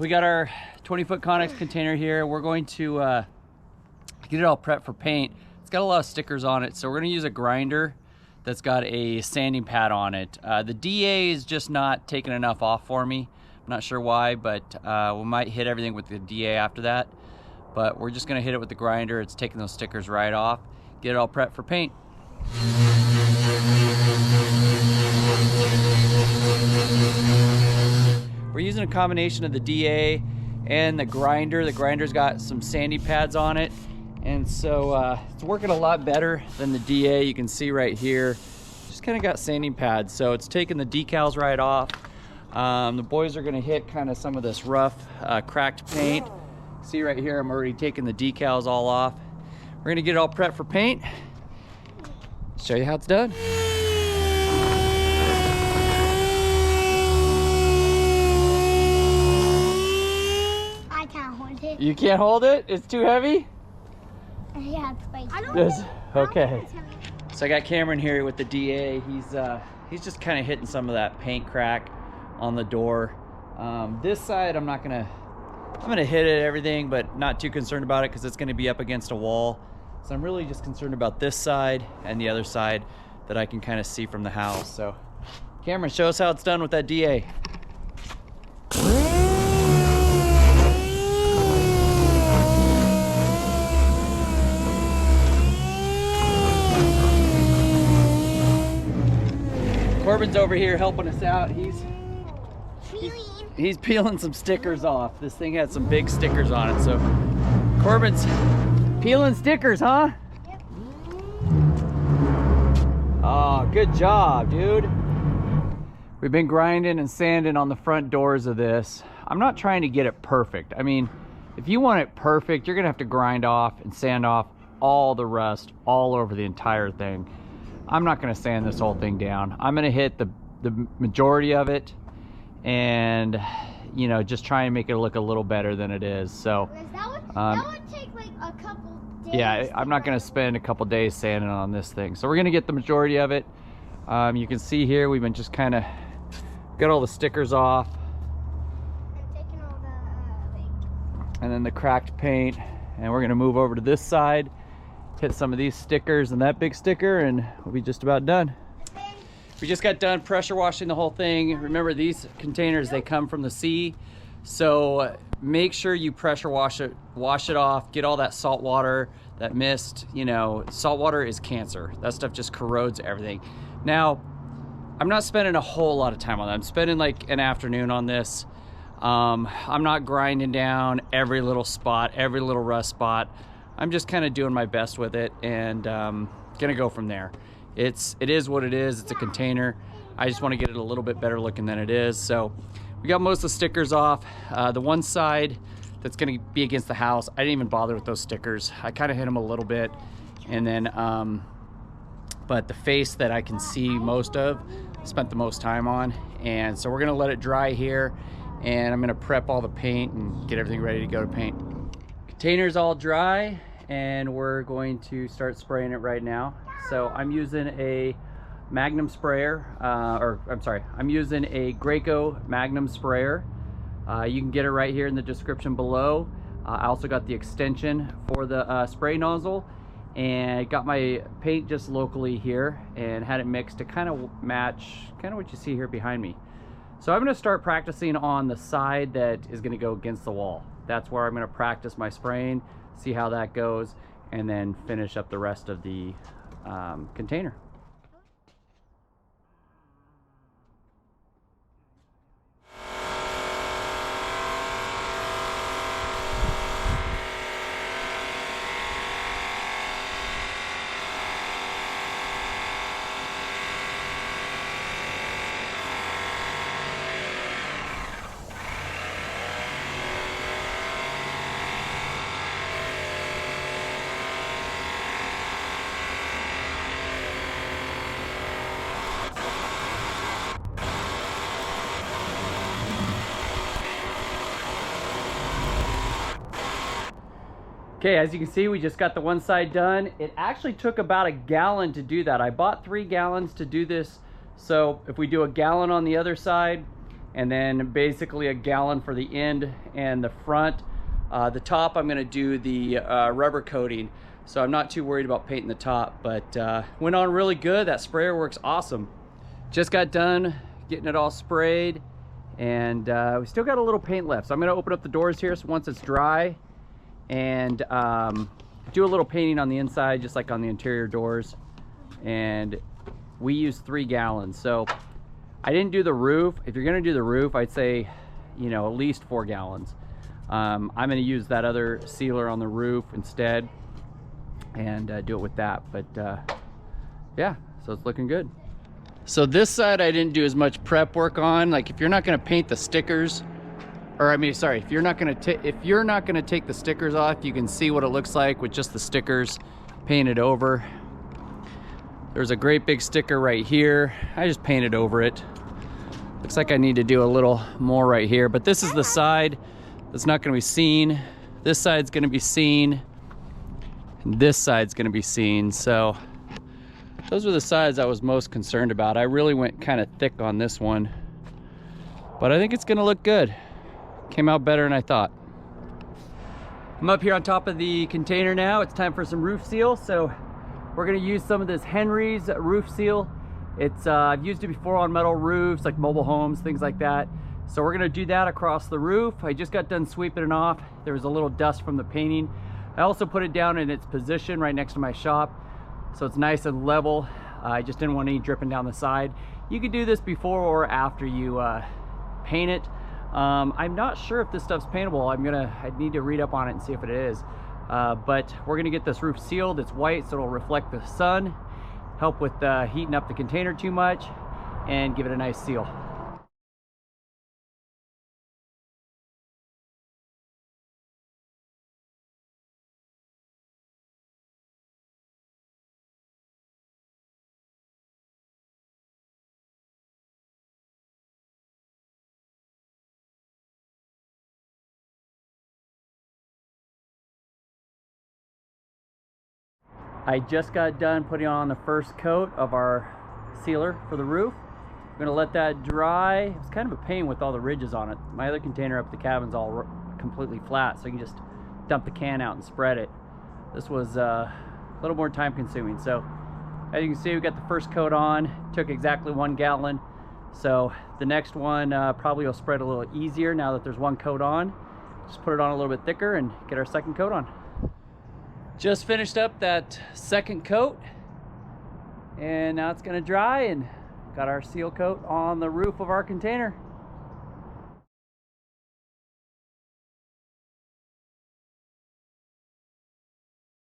We got our 20-foot Connex container here. We're going to get it all prepped for paint. It's got a lot of stickers on it, so we're going to use a grinder that's got a sanding pad on it. The DA is just not taking enough off for me. I'm not sure why, but we might hit everything with the DA after that. But we're just going to hit it with the grinder. It's taking those stickers right off. Get it all prepped for paint. We're using a combination of the DA and the grinder. The grinder's got some sandy pads on it, and so it's working a lot better than the DA. You can see right here, just kind of got sanding pads, so it's taking the decals right off. The boys are going to hit kind of some of this rough, cracked paint. See right here, I'm already taking the decals all off. We're going to get it all prepped for paint. Show you how it's done. You can't hold it? It's too heavy? Yeah, it's way too heavy. Okay. So I got Cameron here with the DA. He's just kind of hitting some of that paint crack on the door. This side I'm gonna hit it everything, but not too concerned about it because it's gonna be up against a wall. So I'm really just concerned about this side and the other side that I can kind of see from the house. So Cameron, show us how it's done with that DA. Corbin's over here helping us out. He's peeling some stickers off. This thing had some big stickers on it, so Corbin's peeling stickers, huh? Yep. Oh, good job, dude. We've been grinding and sanding on the front doors of this. I'm not trying to get it perfect. I mean, if you want it perfect, you're gonna have to grind off and sand off all the rust all over the entire thing. I'm not going to sand this whole thing down. I'm going to hit the majority of it and, you know, just try and make it look a little better than it is. So that would take like a couple days. Yeah, I'm not going to spend a couple days sanding on this thing. So we're going to get the majority of it. You can see here we've been just kind of got all the stickers off. And taking all the and then the cracked paint. And we're going to move over to this side. Hit some of these stickers and that big sticker, and we'll be just about done. We just got done pressure washing the whole thing. Remember, these containers, they come from the sea, so make sure you pressure wash it off, get all that salt water, that mist. You know, salt water is cancer. That stuff just corrodes everything. Now, I'm not spending a whole lot of time on that. I'm spending like an afternoon on this. I'm not grinding down every little spot, every little rust spot. I'm just kind of doing my best with it, and gonna go from there. It is what it is. It's a container. I just want to get it a little bit better looking than it is. So we got most of the stickers off. The one side that's gonna be against the house, I didn't even bother with those stickers. I kind of hit them a little bit, and then but the face that I can see most of, spent the most time on. And so we're gonna let it dry here, and I'm gonna prep all the paint and get everything ready to go to paint. Container's all dry, and we're going to start spraying it right now. So I'm using a magnum sprayer, I'm using a Greco magnum sprayer. You can get it right here in the description below. I also got the extension for the spray nozzle, and got my paint just locally here and had it mixed to kind of match kind of what you see here behind me. So I'm going to start practicing on the side that is going to go against the wall. That's where I'm going to practice my spraying, see how that goes, and then finish up the rest of the container. Okay, as you can see, we just got the one side done. It actually took about a gallon to do that. I bought 3 gallons to do this. So if we do a gallon on the other side, and then basically a gallon for the end and the front. The top, I'm gonna do the rubber coating, so I'm not too worried about painting the top, but went on really good. That sprayer works awesome. Just got done getting it all sprayed, and we still got a little paint left, so I'm gonna open up the doors here so once it's dry, and do a little painting on the inside, just like on the interior doors. And we use 3 gallons, so I didn't do the roof. If you're gonna do the roof, I'd say, you know, at least 4 gallons. I'm gonna use that other sealer on the roof instead and do it with that. But yeah, so it's looking good. So this side I didn't do as much prep work on. Like, if you're not gonna paint the stickers, or I mean, sorry, if you're not gonna take the stickers off, you can see what it looks like with just the stickers painted over. There's a great big sticker right here. I just painted over it. Looks like I need to do a little more right here, but this is the side that's not gonna be seen. This side's gonna be seen, and this side's gonna be seen. So those were the sides I was most concerned about. I really went kind of thick on this one, but I think it's gonna look good. Came out better than I thought. I'm up here on top of the container now. It's time for some roof seal. So we're gonna use some of this Henry's roof seal. It's I've used it before on metal roofs, like mobile homes, things like that. So we're gonna do that across the roof. I just got done sweeping it off. There was a little dust from the painting. I also put it down in its position right next to my shop, so it's nice and level. I just didn't want any dripping down the side. You could do this before or after you paint it. I'm not sure if this stuff's paintable. I need to read up on it and see if it is. But we're gonna get this roof sealed. It's white, so it'll reflect the sun, help with heating up the container too much, and give it a nice seal. I just got done putting on the first coat of our sealer for the roof. I'm gonna let that dry. It's kind of a pain with all the ridges on it. My other container up at the cabin's all completely flat, so you can just dump the can out and spread it. This was a little more time consuming. So as you can see, we got the first coat on. Took exactly 1 gallon. So the next one probably will spread a little easier now that there's 1 coat on. Just put it on a little bit thicker and get our second coat on. Just finished up that second coat, and now it's gonna dry, and got our seal coat on the roof of our container.